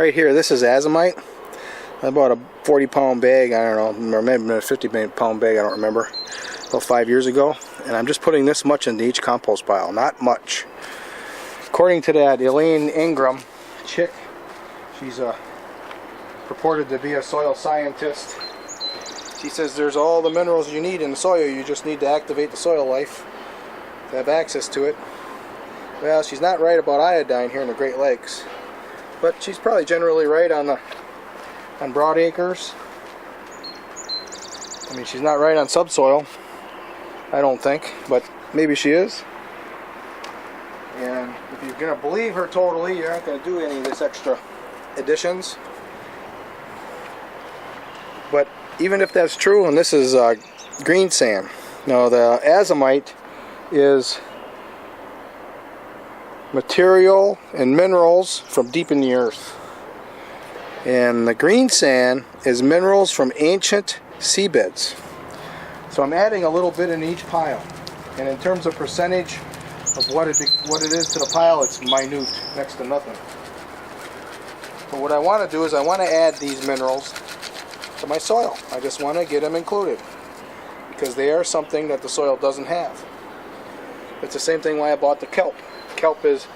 Right here, this is Azomite. I bought a 40-pound bag, I don't know, or maybe a 50-pound bag, I don't remember, about 5 years ago. And I'm just putting this much into each compost pile, not much. According to that Elaine Ingram chick, she's purported to be a soil scientist. She says there's all the minerals you need in the soil, you just need to activate the soil life to have access to it. Well, she's not right about iodine here in the Great Lakes, but she's probably generally right on broad acres. I mean, she's not right on subsoil, I don't think, but maybe she is. And if you're going to believe her totally, you're not going to do any of this extra additions. But even if that's true, and this is Greensand. Now the Azomite is material and minerals from deep in the earth. And the Greensand is minerals from ancient seabeds. So I'm adding a little bit in each pile. And in terms of percentage of what it is to the pile, it's minute, next to nothing. But what I want to do is I want to add these minerals to my soil. I just want to get them included because they are something that the soil doesn't have. It's the same thing why I bought the kelp. Kelp is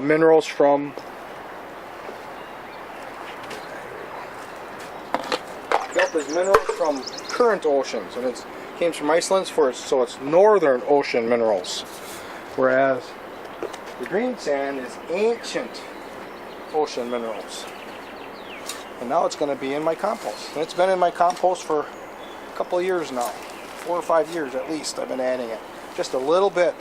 minerals from current oceans, and it came from Iceland, so it's northern ocean minerals, whereas the Greensand is ancient ocean minerals. And now it's going to be in my compost. And it's been in my compost for a couple of years now. 4 or 5 years at least I've been adding it. Just a little bit.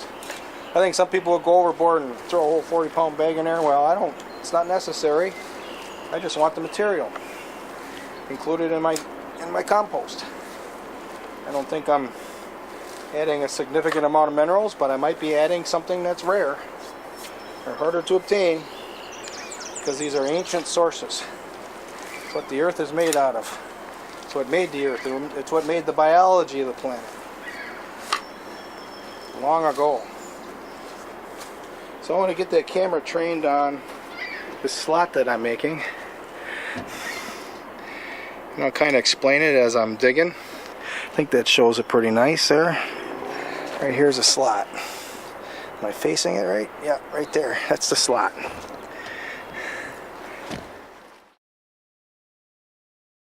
I think some people will go overboard and throw a whole 40-pound bag in there. Well, I don't. It's not necessary. I just want the material included in my compost. I don't think I'm adding a significant amount of minerals, but I might be adding something that's rare or harder to obtain because these are ancient sources. It's what the earth is made out of. It's what made the earth. It's what made the biology of the planet long ago. So I want to get that camera trained on the slot that I'm making. And I'll kind of explain it as I'm digging. I think that shows it pretty nice there. Right here's a slot. Am I facing it right? Yeah, right there. That's the slot.